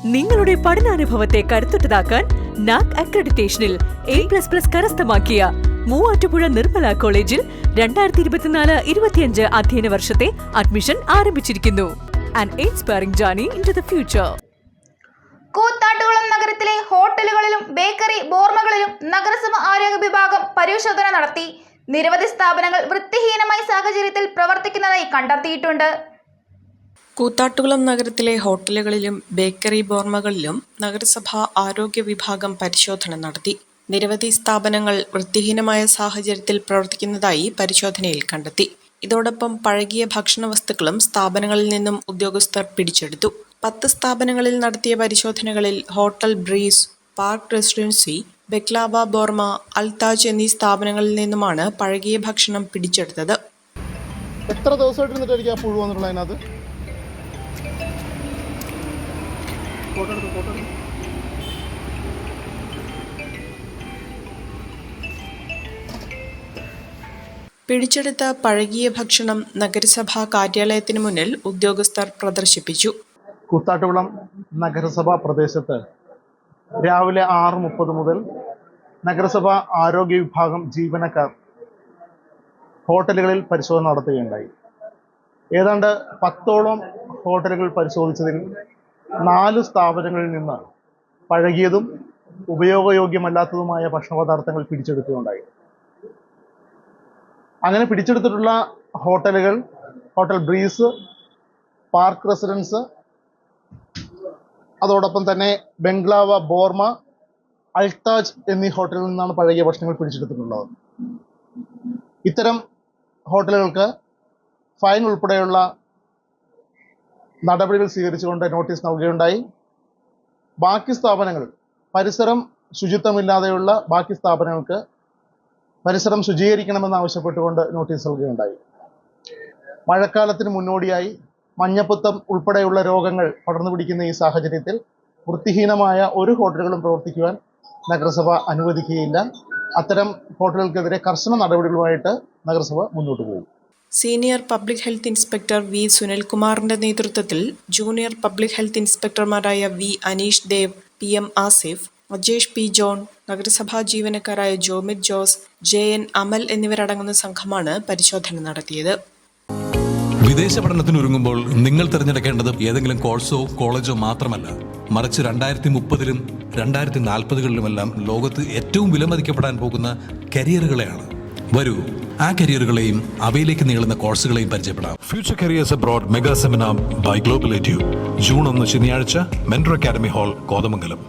നിങ്ങളുടെ പഠനാനുഭവത്തെ കരുത്തുറ്റതാക്കാൻ NAAC അക്രഡിറ്റേഷനിൽ A++ കരസ്ഥമാക്കിയ മൂവാറ്റുപുഴ നിർമ്മല കോളേജിൽ 2024-25 അധ്യയന വർഷത്തെ അഡ്മിഷൻ ആരംഭിച്ചിരിക്കുന്നു. An inspiring journey into the future. Koothattukulam നഗരത്തിലെ ഹോട്ടലുകളിലും ബേക്കറി ബോർമകളിലും നഗരസഭ ആരോഗ്യ വിഭാഗം പരിശോധന നടത്തി. നിരവധി സ്ഥാപനങ്ങൾ വൃത്തിഹീനമായ സാഹചര്യത്തിൽ പ്രവർത്തിക്കുന്നതായി കണ്ടെത്തിയിട്ടുണ്ട്. കൂത്താട്ടുകുളം നഗരത്തിലെ ഹോട്ടലുകളിലും ബേക്കറി ബോർമകളിലും നഗരസഭാ ആരോഗ്യ വിഭാഗം പരിശോധന നടത്തി. നിരവധി സ്ഥാപനങ്ങൾ വൃത്തിഹീനമായ സാഹചര്യത്തിൽ പ്രവർത്തിക്കുന്നതായി പരിശോധനയിൽ കണ്ടെത്തി. ഇതോടൊപ്പം പഴകിയ ഭക്ഷണ വസ്തുക്കളും സ്ഥാപനങ്ങളിൽ നിന്നും ഉദ്യോഗസ്ഥർ പിടിച്ചെടുത്തു. 10 സ്ഥാപനങ്ങളിൽ നടത്തിയ പരിശോധനകളിൽ ഹോട്ടൽ ബ്രീസ്, പാർക്ക് റെസിഡൻസി, ബെക്ലാവ ബോർമ, അൽതാജ് എന്നീ സ്ഥാപനങ്ങളിൽ നിന്നുമാണ് പഴകിയ ഭക്ഷണം പിടിച്ചെടുത്തത്. എത്ര ദിവസമായിട്ട് പുഴു വന്നിട്ടുള്ള അതിനകത്ത് പിടിച്ചെടുത്ത പഴകിയ ഭക്ഷണം നഗരസഭാ കാര്യാലയത്തിന് മുന്നിൽ ഉദ്യോഗസ്ഥർ പ്രദർശിപ്പിച്ചു. കൂത്താട്ടുകുളം നഗരസഭാ പ്രദേശത്ത് രാവിലെ 6:30 മുതൽ നഗരസഭാ ആരോഗ്യ വിഭാഗം ജീവനക്കാർ ഹോട്ടലുകളിൽ പരിശോധന നടത്തുകയുണ്ടായി. ഏതാണ്ട് 10ഓളം ഹോട്ടലുകൾ പരിശോധിച്ചതിൽ 4 സ്ഥാപനങ്ങളിൽ നിന്ന് പഴകിയതും ഉപയോഗയോഗ്യമല്ലാത്തതുമായ ഭക്ഷണപദാർത്ഥങ്ങൾ പിടിച്ചെടുക്കുകയുണ്ടായി. അങ്ങനെ പിടിച്ചെടുത്തിട്ടുള്ള ഹോട്ടലുകൾ ഹോട്ടൽ ബ്രീസ്, പാർക്ക് റെസിഡൻസ്, അതോടൊപ്പം തന്നെ ബംഗ്ലാവ ബോർമ, അൽതാജ് എന്നീ ഹോട്ടലിൽ നിന്നാണ് പഴകിയ ഭക്ഷണങ്ങൾ പിടിച്ചെടുത്തിട്ടുള്ളത്. ഇത്തരം ഹോട്ടലുകൾക്ക് ഫൈൻ ഉൾപ്പെടെയുള്ള നടപടികൾ സ്വീകരിച്ചുകൊണ്ട് നോട്ടീസ് നൽകുകയുണ്ടായി. ബാക്കി സ്ഥാപനങ്ങൾ പരിസരം ശുചിത്വമില്ലാതെയുള്ള ബാക്കി സ്ഥാപനങ്ങൾക്ക് പരിസരം ശുചീകരിക്കണമെന്ന് ആവശ്യപ്പെട്ടുകൊണ്ട് നോട്ടീസ് നൽകുകയുണ്ടായി. മഴക്കാലത്തിന് മുന്നോടിയായി മഞ്ഞപ്പിത്തം ഉൾപ്പെടെയുള്ള രോഗങ്ങൾ പടർന്നു പിടിക്കുന്ന ഈ സാഹചര്യത്തിൽ വൃത്തിഹീനമായ ഒരു ഹോട്ടലുകളും പ്രവർത്തിക്കുവാൻ നഗരസഭ അനുവദിക്കുകയില്ല. അത്തരം ഹോട്ടലുകൾക്കെതിരെ കർശന നടപടികളുമായിട്ട് നഗരസഭ മുന്നോട്ട് പോകും. Senior public health inspector V സുനിൽകുമാറിന്റെ നേതൃത്വത്തിൽ ജൂനിയർ പബ്ലിക് ഹെൽത്ത് ഇൻസ്പെക്ടർമാരായ V Anish Dev, PM Asif, Ajesh P John, നഗരസഭാ ജീവനക്കാരായ ജോമിത് ജോസ്, JN അമൽ എന്നിവരടങ്ങുന്ന സംഘമാണ് പരിശോധന നടത്തിയത്. വിദേശ പഠനത്തിനൊരുങ്ങുമ്പോൾ നിങ്ങൾ തിരഞ്ഞെടുക്കേണ്ടത് ഏതെങ്കിലും കോഴ്സോ കോളേജോ മാത്രമല്ല, മറിച്ച് 2030-ലും 2040-കളിലുമെല്ലാം ലോകത്ത് ഏറ്റവും വിലമതിക്കപ്പെടാൻ പോകുന്ന കരിയറുകളെയാണ്. വരൂ, ആ കരിയറുകളെയും അവയിലേക്ക് നീളുന്ന കോഴ്സുകളെയും പരിചയപ്പെടാം. Future careers abroad mega seminar by global edu, June 1 ശനിയാഴ്ച, മെൻറ്റർ അക്കാദമി ഹാൾ, കോതമംഗലം.